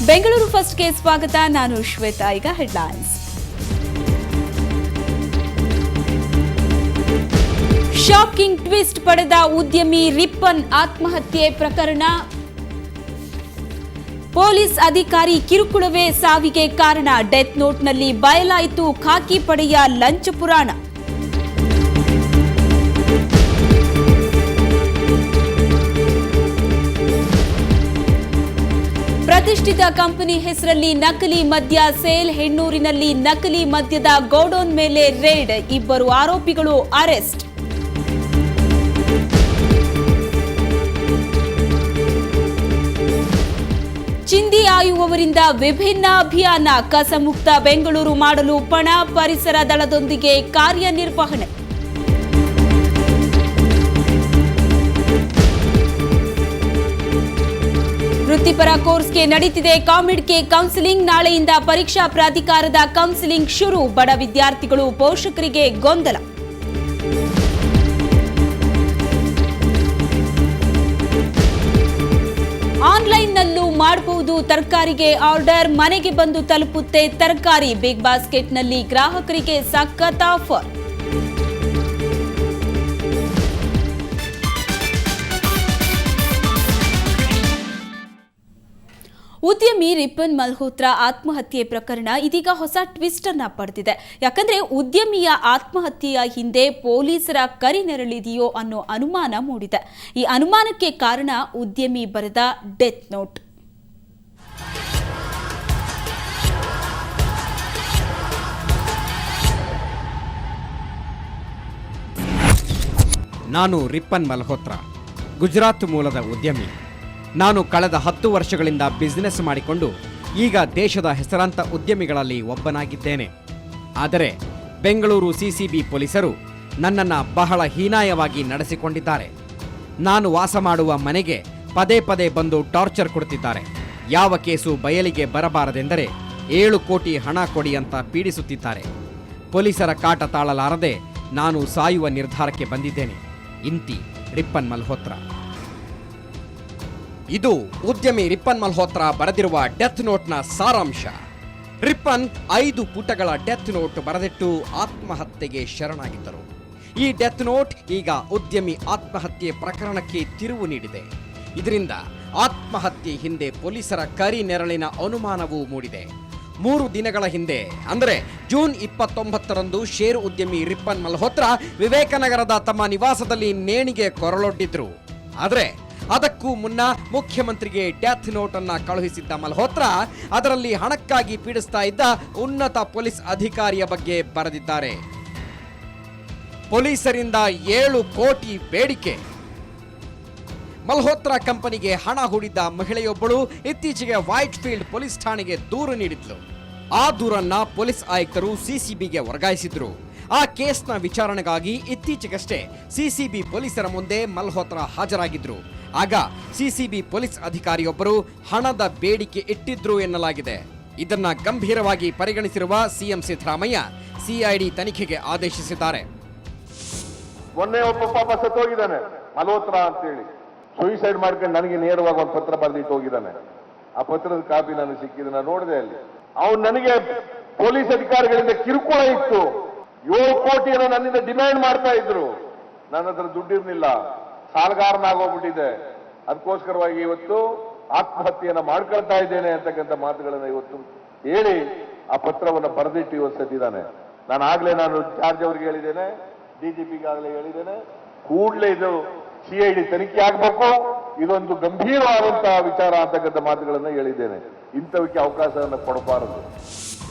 ಬೆಂಗಳೂರು ಫಸ್ಟ್ಗೆ ಸ್ವಾಗತ. ನಾನು ಶ್ವೇತಾ. ಈಗ ಹೆಡ್ಲೈನ್ಸ್. ಶಾಕಿಂಗ್ ಟ್ವಿಸ್ಟ್ ಪಡೆದ ಉದ್ಯಮಿ ರಿಪ್ಪನ್ ಆತ್ಮಹತ್ಯೆ ಪ್ರಕರಣ. ಪೊಲೀಸ್ ಅಧಿಕಾರಿ ಕಿರುಕುಳವೇ ಸಾವಿಗೆ ಕಾರಣ. ಡೆತ್ ನೋಟ್ನಲ್ಲಿ ಬಯಲಾಯಿತು ಖಾಕಿ ಪಡೆಯ ಲಂಚ ಪುರಾಣ. ಪ್ರತಿಷ್ಠಿತ ಕಂಪನಿ ಹೆಸರಲ್ಲಿ ನಕಲಿ ಮದ್ಯ ಸೇಲ್. ಹೆಣ್ಣೂರಿನಲ್ಲಿ ನಕಲಿ ಮದ್ಯದ ಗೋಡೌನ್ ಮೇಲೆ ರೇಡ್. 2 ಆರೋಪಿಗಳು ಅರೆಸ್ಟ್. ಚಿಂದಿ ಆಯುವವರಿಂದ ವಿಭಿನ್ನ ಅಭಿಯಾನ. ಕಸಮುಕ್ತ ಬೆಂಗಳೂರು ಮಾಡಲು ಪಣ. ಪರಿಸರ ದಳದೊಂದಿಗೆ ಕಾರ್ಯನಿರ್ವಹಣೆ. ವೃತ್ತಿಪರ ಕೋರ್ಸ್ಗೆ ನಡೀತಿದೆ ಕಾಮಿಡ್ಗೆ ಕೌನ್ಸಿಲಿಂಗ್. ನಾಳೆಯಿಂದ ಪರೀಕ್ಷಾ ಪ್ರಾಧಿಕಾರದ ಕೌನ್ಸಿಲಿಂಗ್ ಶುರು. ಬಡ ವಿದ್ಯಾರ್ಥಿಗಳು ಪೋಷಕರಿಗೆ ಗೊಂದಲ. ಆನ್ಲೈನ್ನಲ್ಲೂ ಮಾಡಬಹುದು ತರಕಾರಿಗೆ ಆರ್ಡರ್. ಮನೆಗೆ ಬಂದು ತಲುಪುತ್ತೆ ತರಕಾರಿ. ಬಿಗ್ ಬಾಸ್ಕೆಟ್ನಲ್ಲಿ ಗ್ರಾಹಕರಿಗೆ ಸಖತ್ ಆಫರ್. ಉದ್ಯಮಿ ರಿಪ್ಪನ್ ಮಲ್ಹೋತ್ರಾ ಆತ್ಮಹತ್ಯೆ ಪ್ರಕರಣ ಇದೀಗ ಹೊಸ ಟ್ವಿಸ್ಟ್ ಅನ್ನ ಪಡೆದಿದೆ. ಯಾಕಂದ್ರೆ ಉದ್ಯಮಿಯ ಆತ್ಮಹತ್ಯೆಯ ಹಿಂದೆ ಪೊಲೀಸರ ಕರಿನೆರಳಿದೆಯೋ ಅನ್ನೋ ಅನುಮಾನ ಮೂಡಿದೆ. ಈ ಅನುಮಾನಕ್ಕೆ ಕಾರಣ ಉದ್ಯಮಿ ಬರೆದ ಡೆತ್ ನೋಟ್. ನಾನು ರಿಪ್ಪನ್ ಮಲ್ಹೋತ್ರಾ, ಗುಜರಾತ್ ಮೂಲದ ಉದ್ಯಮಿ. ನಾನು ಕಳೆದ 10 ವರ್ಷಗಳಿಂದ ಬಿಸಿನೆಸ್ ಮಾಡಿಕೊಂಡು ಈಗ ದೇಶದ ಹೆಸರಾಂತ ಉದ್ಯಮಿಗಳಲ್ಲಿ ಒಬ್ಬನಾಗಿದ್ದೇನೆ. ಆದರೆ ಬೆಂಗಳೂರು ಸಿಸಿಬಿ ಪೊಲೀಸರು ನನ್ನನ್ನು ಬಹಳ ಹೀನಾಯವಾಗಿ ನಡೆಸಿಕೊಂಡಿದ್ದಾರೆ. ನಾನು ವಾಸ ಮಾಡುವ ಮನೆಗೆ ಪದೇ ಪದೇ ಬಂದು ಟಾರ್ಚರ್ ಕೊಡುತ್ತಿದ್ದಾರೆ. ಯಾವ ಕೇಸು ಬಯಲಿಗೆ ಬರಬಾರದೆಂದರೆ 7 ಕೋಟಿ ಹಣ ಕೊಡಿ ಅಂತ ಪೀಡಿಸುತ್ತಿದ್ದಾರೆ. ಪೊಲೀಸರ ಕಾಟ ತಾಳಲಾರದೆ ನಾನು ಸಾಯುವ ನಿರ್ಧಾರಕ್ಕೆ ಬಂದಿದ್ದೇನೆ. ಇಂತಿ ರಿಪ್ಪನ್ ಮಲ್ಹೋತ್ರಾ. ಇದು ಉದ್ಯಮಿ ರಿಪ್ಪನ್ ಮಲ್ಹೋತ್ರಾ ಬರೆದಿರುವ ಡೆತ್ ನೋಟ್ನ ಸಾರಾಂಶ. ರಿಪ್ಪನ್ 5 ಪುಟಗಳ ಡೆತ್ ನೋಟ್ ಬರೆದಿಟ್ಟು ಆತ್ಮಹತ್ಯೆಗೆ ಶರಣಾಗಿದ್ದರು. ಈ ಡೆತ್ ನೋಟ್ ಈಗ ಉದ್ಯಮಿ ಆತ್ಮಹತ್ಯೆ ಪ್ರಕರಣಕ್ಕೆ ತಿರುವು ನೀಡಿದೆ. ಇದರಿಂದ ಆತ್ಮಹತ್ಯೆ ಹಿಂದೆ ಪೊಲೀಸರ ಕರಿ ನೆರಳಿನ ಅನುಮಾನವೂ ಮೂಡಿದೆ. 3 ದಿನಗಳ ಹಿಂದೆ ಅಂದರೆ ಜೂನ್ 29ರಂದು ಷೇರು ಉದ್ಯಮಿ ರಿಪ್ಪನ್ ಮಲ್ಹೋತ್ರಾ ವಿವೇಕನಗರದ ತಮ್ಮ ನಿವಾಸದಲ್ಲಿ ನೇಣಿಗೆ ಕೊರಳೊಡ್ಡಿದ್ರು. ಆದರೆ ಅದಕ್ಕೂ ಮುನ್ನ ಮುಖ್ಯಮಂತ್ರಿಗೆ ಡೆತ್ ನೋಟ್ ಅನ್ನ ಕಳುಹಿಸಿದ್ದ ಮಲ್ಹೋತ್ರಾ ಅದರಲ್ಲಿ ಹಣಕ್ಕಾಗಿ ಪೀಡಿಸ್ತಾ ಇದ್ದ ಉನ್ನತ ಪೊಲೀಸ್ ಅಧಿಕಾರಿಯ ಬಗ್ಗೆ ಬರೆದಿದ್ದಾರೆ. ಪೊಲೀಸರಿಂದ 7 ಕೋಟಿ ಬೇಡಿಕೆ. ಮಲ್ಹೋತ್ರಾ ಕಂಪನಿಗೆ ಹಣ ಹೂಡಿದ್ದ ಮಹಿಳೆಯೊಬ್ಬಳು ಇತ್ತೀಚೆಗೆ ವೈಟ್ ಫೀಲ್ಡ್ ಪೊಲೀಸ್ ಠಾಣೆಗೆ ದೂರು ನೀಡಿದ್ಲು. ಆ ದೂರನ್ನ ಪೊಲೀಸ್ ಆಯುಕ್ತರು ಸಿಸಿಬಿಗೆ ವರ್ಗಾಯಿಸಿದ್ರು. ಆ ಕೇಸ್ನ ವಿಚಾರಣೆಗಾಗಿ ಇತ್ತೀಚೆಗಷ್ಟೇ ಸಿಸಿಬಿ ಪೊಲೀಸರ ಮುಂದೆ ಮಲ್ಹೋತ್ರಾ ಹಾಜರಾಗಿದ್ರು. ಆಗ ಸಿಸಿಬಿ ಪೊಲೀಸ್ ಅಧಿಕಾರಿಯೊಬ್ಬರು ಹಣದ ಬೇಡಿಕೆ ಇಟ್ಟಿದ್ರು ಎನ್ನಲಾಗಿದೆ. ಇದನ್ನ ಗಂಭೀರವಾಗಿ ಪರಿಗಣಿಸಿರುವ ಸಿಎಂ ಸಿದ್ದರಾಮಯ್ಯ ಸಿಐಡಿ ತನಿಖೆಗೆ ಆದೇಶಿಸಿದ್ದಾರೆ. ಮೊನ್ನೆ ಒಬ್ಬ ಪಾಪ ಸತ್ತೋಗಿದ್ದಾನೆ ಮಲ್ಹೋತ್ರಾ ಅಂತ ಹೇಳಿ, ಸೂಯಿಸೈಡ್ ಮಾಡ್ಕೊಂಡು ನನಗೆ ನೇರವಾಗಿ ಒಂದು ಪತ್ರ ಬರೆದಿಟ್ಟು ಹೋಗಿದ್ದಾನೆ. ಆ ಪತ್ರದ ಕಾಪಿ ನನಗೆ ಸಿಕ್ಕಿದೆ, ನಾನು ನೋಡಿದೆ. ಅಲ್ಲಿ ಅವನು ನನಗೆ ಪೊಲೀಸ್ ಅಧಿಕಾರಿಗಳಿಂದ ಕಿರುಕುಳ ಇತ್ತು. 7 ಕೋಟಿಯನ್ನು ನನ್ನಿಂದ ಡಿಮ್ಯಾಂಡ್ ಮಾಡ್ತಾ ಇದ್ರು. ನನ್ನ ಹತ್ರ ದುಡ್ಡಿರ್ಲಿಲ್ಲ, ಸಾಲಗಾರನಾಗೋಗ್ಬಿಟ್ಟಿದೆ. ಅದಕ್ಕೋಸ್ಕರವಾಗಿ ಇವತ್ತು ಆತ್ಮಹತ್ಯೆಯನ್ನ ಮಾಡ್ಕೊಳ್ತಾ ಇದ್ದೇನೆ ಅಂತಕ್ಕಂಥ ಮಾತುಗಳನ್ನ ಇವತ್ತು ಹೇಳಿ ಆ ಪತ್ರವನ್ನು ಬರೆದಿಟ್ಟು ಇವತ್ತು ಸತ್ತಿದ್ದಾನೆ. ನಾನು ಚಾರ್ಜ್ ಅವ್ರಿಗೆ ಹೇಳಿದ್ದೇನೆ, ಡಿಜಿಪಿಗಾಗಲೇ ಹೇಳಿದ್ದೇನೆ, ಕೂಡಲೇ ಇದು ಸಿಐಡಿ ತನಿಖೆ ಆಗಬೇಕು, ಇದೊಂದು ಗಂಭೀರವಾದಂತಹ ವಿಚಾರ ಅಂತಕ್ಕಂಥ ಮಾತುಗಳನ್ನ ಹೇಳಿದ್ದೇನೆ. ಇಂಥವಕ್ಕೆ ಅವಕಾಶವನ್ನು ಕೊಡಬಾರದು.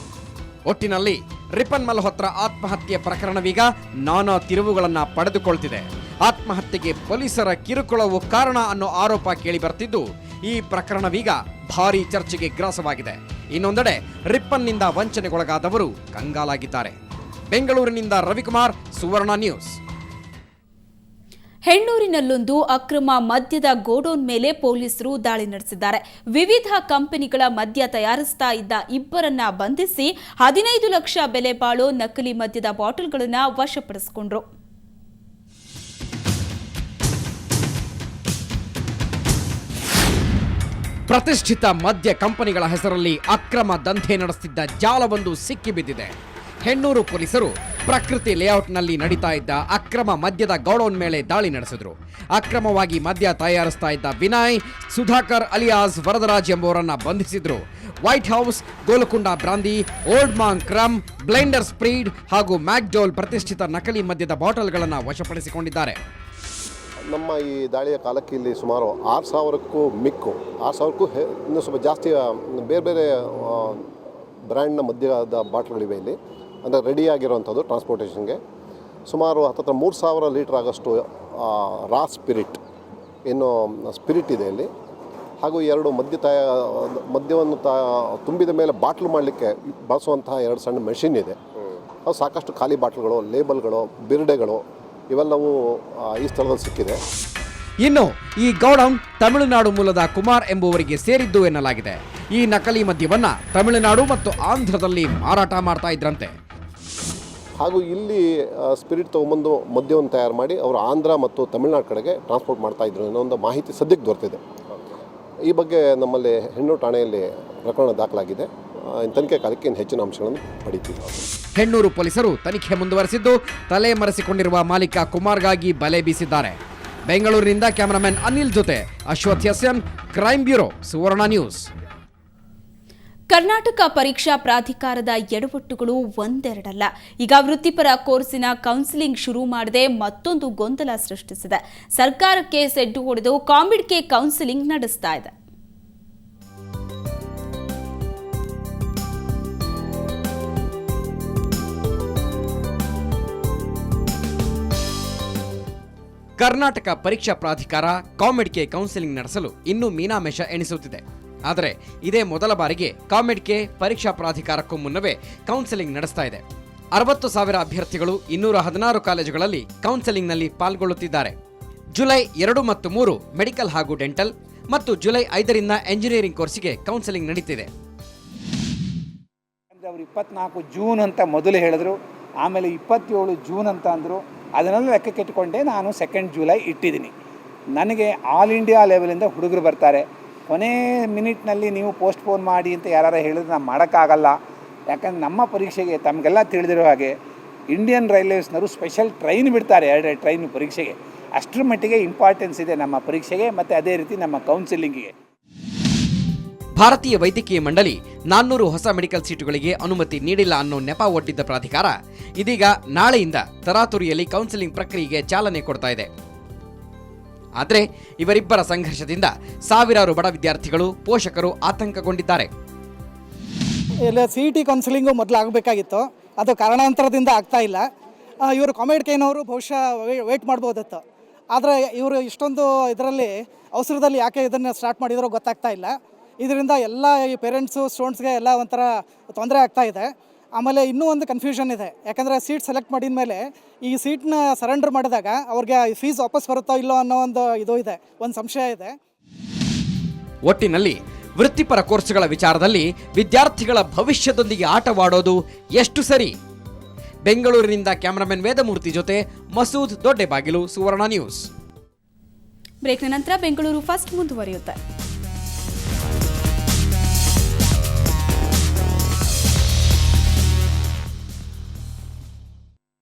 ಒಟ್ಟಿನಲ್ಲಿ ರಿಪ್ಪನ್ ಮಲ್ಹೋತ್ರಾ ಆತ್ಮಹತ್ಯೆ ಪ್ರಕರಣವೀಗ ನಾನಾ ತಿರುವುಗಳನ್ನ ಪಡೆದುಕೊಳ್ತಿದೆ. ಆತ್ಮಹತ್ಯೆಗೆ ಪೊಲೀಸರ ಕಿರುಕುಳವು ಕಾರಣ ಅನ್ನೋ ಆರೋಪ ಕೇಳಿ ಬರ್ತಿದ್ದು ಈ ಪ್ರಕರಣವೀಗ ಭಾರೀ ಚರ್ಚೆಗೆ ಗ್ರಾಸವಾಗಿದೆ. ಇನ್ನೊಂದೆಡೆ ರಿಪ್ಪನ್ನಿಂದ ವಂಚನೆಗೊಳಗಾದವರು ಕಂಗಾಲಾಗಿದ್ದಾರೆ. ಬೆಂಗಳೂರಿನಿಂದ ರವಿಕುಮಾರ್, ಸುವರ್ಣ ನ್ಯೂಸ್. ಹೆಣ್ಣೂರಿನಲ್ಲೊಂದು ಅಕ್ರಮ ಮದ್ಯದ ಗೋಡೌನ್ ಮೇಲೆ ಪೊಲೀಸರು ದಾಳಿ ನಡೆಸಿದ್ದಾರೆ. ವಿವಿಧ ಕಂಪನಿಗಳ ಮದ್ಯ ತಯಾರಿಸ್ತಾ ಇದ್ದ 2ರನ್ನ ಬಂಧಿಸಿ 15 ಲಕ್ಷ ಬೆಲೆ ಬಾಳೋ ನಕಲಿ ಮದ್ಯದ ಬಾಟಲ್ಗಳನ್ನು ವಶಪಡಿಸಿಕೊಂಡ್ರು. ಪ್ರತಿಷ್ಠಿತ ಮದ್ಯ ಕಂಪನಿಗಳ ಹೆಸರಲ್ಲಿ ಅಕ್ರಮ ದಂಧೆ ನಡೆಸುತ್ತಿದ್ದ ಜಾಲವೊಂದು ಸಿಕ್ಕಿಬಿದ್ದಿದೆ. ಹೆಣ್ಣೂರು ಪೊಲೀಸರು ಪ್ರಕೃತಿ ಲೇಔಟ್ನಲ್ಲಿ ನಡೀತಾ ಇದ್ದ ಅಕ್ರಮ ಮದ್ಯದ ಗೌಡೌನ್ ಮೇಲೆ ದಾಳಿ ನಡೆಸಿದ್ರು. ಅಕ್ರಮವಾಗಿ ಮದ್ಯ ತಯಾರಿಸ್ತಾ ಇದ್ದ ವಿನಯ್, ಸುಧಾಕರ್ ಅಲಿಯಾಸ್ ವರದರಾಜ್ ಎಂಬುವರನ್ನ ಬಂಧಿಸಿದ್ರು. White house, Golconda brandy, old monk ಕ್ರಮ್, ಬ್ಲೆಂಡರ್ ಸ್ಪ್ರೀಡ್ ಹಾಗೂ ಮ್ಯಾಕ್ಡೋಲ್ ಪ್ರತಿಷ್ಠಿತ ನಕಲಿ ಮದ್ಯದ ಬಾಟಲ್ಗಳನ್ನು ವಶಪಡಿಸಿಕೊಂಡಿದ್ದಾರೆ. ನಮ್ಮ ಈ ದಾಳಿಯ ಕಾಲಕ್ಕೆ ಇಲ್ಲಿ ಸುಮಾರು 6,000ಕ್ಕೂ ಮಿಕ್ಕು 6,000ಕ್ಕೂ ಇನ್ನೂ ಸ್ವಲ್ಪ ಜಾಸ್ತಿ ಬೇರೆ ಬೇರೆ ಬ್ರ್ಯಾಂಡ್ನ ಮದ್ಯದ ಬಾಟ್ಲ್ಗಳಿವೆ ಇಲ್ಲಿ, ಅಂದರೆ ರೆಡಿಯಾಗಿರೋವಂಥದ್ದು ಟ್ರಾನ್ಸ್ಪೋರ್ಟೇಷನ್ಗೆ. ಸುಮಾರು 3,000 ಲೀಟ್ರ್ ಆಗೋಷ್ಟು ರಾ ಸ್ಪಿರಿಟ್ ಸ್ಪಿರಿಟ್ ಇದೆ ಇಲ್ಲಿ. ಹಾಗೂ 2 ಮದ್ಯವನ್ನು ತುಂಬಿದ ಮೇಲೆ ಬಾಟ್ಲು ಮಾಡಲಿಕ್ಕೆ ಬಳಸುವಂತಹ 2 ಸಣ್ಣ ಮೆಷಿನ್ ಇದೆ. ಅದು ಸಾಕಷ್ಟು ಖಾಲಿ ಬಾಟ್ಲುಗಳು, ಲೇಬಲ್ಗಳು, ಬಿರ್ಡೆಗಳು ಇವೆಲ್ಲವೂ ಈ ಸ್ಥಳದಲ್ಲಿ ಸಿಕ್ಕಿದೆ. ಇನ್ನು ಈ ಗೌಡೌನ್ ತಮಿಳುನಾಡು ಮೂಲದ ಕುಮಾರ್ ಎಂಬುವರಿಗೆ ಸೇರಿದ್ದು ಎನ್ನಲಾಗಿದೆ. ಈ ನಕಲಿ ಮದ್ಯವನ್ನ ತಮಿಳುನಾಡು ಮತ್ತು ಆಂಧ್ರದಲ್ಲಿ ಮಾರಾಟ ಮಾಡ್ತಾ ಇದ್ರಂತೆ. ಹಾಗೂ ಇಲ್ಲಿ ಸ್ಪಿರಿಟ್ ತೊಗೊಂಬಂದು ಮದ್ಯವನ್ನು ತಯಾರು ಮಾಡಿ ಅವರು ಆಂಧ್ರ ಮತ್ತು ತಮಿಳುನಾಡು ಕಡೆಗೆ ಟ್ರಾನ್ಸ್ಪೋರ್ಟ್ ಮಾಡ್ತಾಯಿದ್ರು ಅನ್ನೋ ಒಂದು ಮಾಹಿತಿ ಸದ್ಯಕ್ಕೆ ದೊರೆತಿದೆ. ಈ ಬಗ್ಗೆ ನಮ್ಮಲ್ಲಿ ಹೆಣ್ಣೂರು ಠಾಣೆಯಲ್ಲಿ ಪ್ರಕರಣ ದಾಖಲಾಗಿದೆ. ತನಿಖೆ ಕಾಲಕ್ಕೆ ಇನ್ನು ಹೆಚ್ಚಿನ ಅಂಶಗಳನ್ನು ಪಡಿತೀವಿ. ಹೆಣ್ಣೂರು ಪೊಲೀಸರು ತನಿಖೆ ಮುಂದುವರೆಸಿದ್ದು ತಲೆ ಮರೆಸಿಕೊಂಡಿರುವ ಮಾಲೀಕ ಕುಮಾರ್ಗಾಗಿ ಬಲೆ ಬೀಸಿದ್ದಾರೆ. ಬೆಂಗಳೂರಿನಿಂದ ಕ್ಯಾಮರಾಮನ್ ಅನಿಲ್ ಜೊತೆ ಅಶ್ವಥ್ ಎಸ್ಎನ್, ಕ್ರೈಮ್ ಬ್ಯೂರೋ, ಸುವರ್ಣ ನ್ಯೂಸ್. ಕರ್ನಾಟಕ ಪರೀಕ್ಷಾ ಪ್ರಾಧಿಕಾರದ ಎಡವಟ್ಟುಗಳು ಒಂದೆರಡಲ್ಲ. ಈಗ ವೃತ್ತಿಪರ ಕೋರ್ಸಿನ ಕೌನ್ಸಿಲಿಂಗ್ ಶುರು ಮಾಡದೆ ಮತ್ತೊಂದು ಗೊಂದಲ ಸೃಷ್ಟಿಸಿದೆ. ಸರ್ಕಾರಕ್ಕೆ ಸೆಡ್ಡು ಹೊಡೆದು ಕಾಮಿಡ್ಗೆ ಕೌನ್ಸಿಲಿಂಗ್ ನಡೆಸ್ತಾ ಇದೆ. ಕರ್ನಾಟಕ ಪರೀಕ್ಷಾ ಪ್ರಾಧಿಕಾರ ಕಾಮೆಡ್ಗೆ ಕೌನ್ಸಿಲಿಂಗ್ ನಡೆಸಲು ಇನ್ನೂ ಮೀನಾಮೇಷ ಎಣಿಸುತ್ತಿದೆ. ಆದರೆ ಇದೇ ಮೊದಲ ಬಾರಿಗೆ ಕಾಮೆಡ್ಗೆ ಪರೀಕ್ಷಾ ಪ್ರಾಧಿಕಾರಕ್ಕೂ ಮುನ್ನವೇ ಕೌನ್ಸಿಲಿಂಗ್ ನಡೆಸ್ತಾ ಇದೆ. 60,000 ಅಭ್ಯರ್ಥಿಗಳು 216 ಕಾಲೇಜುಗಳಲ್ಲಿ ಕೌನ್ಸಿಲಿಂಗ್ನಲ್ಲಿ ಪಾಲ್ಗೊಳ್ಳುತ್ತಿದ್ದಾರೆ. ಜುಲೈ 2 ಮತ್ತು 3 ಮೆಡಿಕಲ್ ಹಾಗೂ ಡೆಂಟಲ್ ಮತ್ತು ಜುಲೈ 5ರಿಂದ ಎಂಜಿನಿಯರಿಂಗ್ ಕೋರ್ಸಿಗೆ ಕೌನ್ಸಿಲಿಂಗ್ ನಡೀತಿದೆ. ಅವರು 24 ಜೂನ್ ಅಂತ ಮೊದಲು ಹೇಳಿದ್ರು, ಆಮೇಲೆ 27 ಜೂನ್ ಅಂತ ಅಂದರು. ಅದನ್ನೆಲ್ಲ ಲೆಕ್ಕಕ್ಕೆ ಇಟ್ಕೊಂಡೆ ನಾನು 2 ಜುಲೈ ಇಟ್ಟಿದ್ದೀನಿ. ನನಗೆ ಆಲ್ ಇಂಡಿಯಾ ಲೆವೆಲಿಂದ ಹುಡುಗರು ಬರ್ತಾರೆ. ಕೊನೆ ಮಿನಿಟ್ನಲ್ಲಿ ನೀವು ಪೋಸ್ಟ್ಪೋನ್ ಮಾಡಿ ಅಂತ ಯಾರು ಹೇಳಿದ್ರೆ ನಾನು ಮಾಡೋಕ್ಕಾಗಲ್ಲ. ಯಾಕಂದರೆ ನಮ್ಮ ಪರೀಕ್ಷೆಗೆ ತಮಗೆಲ್ಲ ತಿಳಿದಿರೋ ಹಾಗೆ ಇಂಡಿಯನ್ ರೈಲ್ವೇಸ್ನವರು ಸ್ಪೆಷಲ್ ಟ್ರೈನ್ ಬಿಡ್ತಾರೆ, 2 ಟ್ರೈನ್ ಪರೀಕ್ಷೆಗೆ. ಅಷ್ಟರ ಮಟ್ಟಿಗೆ ಇಂಪಾರ್ಟೆನ್ಸ್ ಇದೆ ನಮ್ಮ ಪರೀಕ್ಷೆಗೆ ಮತ್ತು ಅದೇ ರೀತಿ ನಮ್ಮ ಕೌನ್ಸಿಲಿಂಗಿಗೆ. ಭಾರತೀಯ ವೈದ್ಯಕೀಯ ಮಂಡಳಿ 400 ಹೊಸ ಮೆಡಿಕಲ್ ಸೀಟುಗಳಿಗೆ ಅನುಮತಿ ನೀಡಿಲ್ಲ ಅನ್ನೋ ನೆಪ ಒಡ್ಡಿದ್ದ ಪ್ರಾಧಿಕಾರ ಇದೀಗ ನಾಳೆಯಿಂದ ತರಾತುರಿಯಲ್ಲಿ ಕೌನ್ಸಿಲಿಂಗ್ ಪ್ರಕ್ರಿಯೆಗೆ ಚಾಲನೆ ಕೊಡ್ತಾ ಇದೆ. ಆದರೆ ಇವರಿಬ್ಬರ ಸಂಘರ್ಷದಿಂದ ಸಾವಿರಾರು ಬಡ ವಿದ್ಯಾರ್ಥಿಗಳು, ಪೋಷಕರು ಆತಂಕಗೊಂಡಿದ್ದಾರೆ. ಇಲ್ಲ, CET ಕೌನ್ಸಿಲಿಂಗು ಮೊದಲು ಆಗಬೇಕಾಗಿತ್ತು, ಅದು ಕಾರಣಾಂತರದಿಂದ ಆಗ್ತಾ ಇಲ್ಲ. ಇವರು ಕಾಮೆಡ್ಕೇನವರು ಬಹುಶಃ ವೇಟ್ ಮಾಡ್ಬೋದಿತ್ತು. ಆದರೆ ಇವರು ಇಷ್ಟೊಂದು ಇದರಲ್ಲಿ ಅವಸರದಲ್ಲಿ ಯಾಕೆ ಇದನ್ನು ಸ್ಟಾರ್ಟ್ ಮಾಡಿದರೋ ಗೊತ್ತಾಗ್ತಾ ಇಲ್ಲ. ಇದರಿಂದ ಎಲ್ಲ ಈ ಪೇರೆಂಟ್ಸು, ಸ್ಟೂಡೆಂಟ್ಸ್ಗೆ ಎಲ್ಲ ಒಂಥರ ತೊಂದರೆ ಆಗ್ತಾ ಇದೆ. ಆಮೇಲೆ ಇನ್ನೂ ಒಂದು ಕನ್ಫ್ಯೂಷನ್ ಇದೆ. ಯಾಕಂದರೆ ಸೀಟ್ ಸೆಲೆಕ್ಟ್ ಮಾಡಿದ ಮೇಲೆ ಈ ಸೀಟ್ನ ಸರೆಂಡರ್ ಮಾಡಿದಾಗ ಅವ್ರಿಗೆ ಫೀಸ್ ವಾಪಸ್ ಬರುತ್ತೋ ಇಲ್ಲೋ ಅನ್ನೋ ಒಂದು ಇದು ಇದೆ, ಒಂದು ಸಂಶಯ ಇದೆ. ಒಟ್ಟಿನಲ್ಲಿ ವೃತ್ತಿಪರ ಕೋರ್ಸ್ಗಳ ವಿಚಾರದಲ್ಲಿ ವಿದ್ಯಾರ್ಥಿಗಳ ಭವಿಷ್ಯದೊಂದಿಗೆ ಆಟವಾಡೋದು ಎಷ್ಟು ಸರಿ? ಬೆಂಗಳೂರಿನಿಂದ ಕ್ಯಾಮರಾಮನ್ ವೇದಮೂರ್ತಿ ಜೊತೆ ಮಸೂದ್ ದೊಡ್ಡಬಾಗಿಲು, ಸುವರ್ಣ ನ್ಯೂಸ್. ಬ್ರೇಕ್ನ ನಂತರ ಬೆಂಗಳೂರು ಫಸ್ಟ್ ಮುಂದುವರಿಯುತ್ತೆ.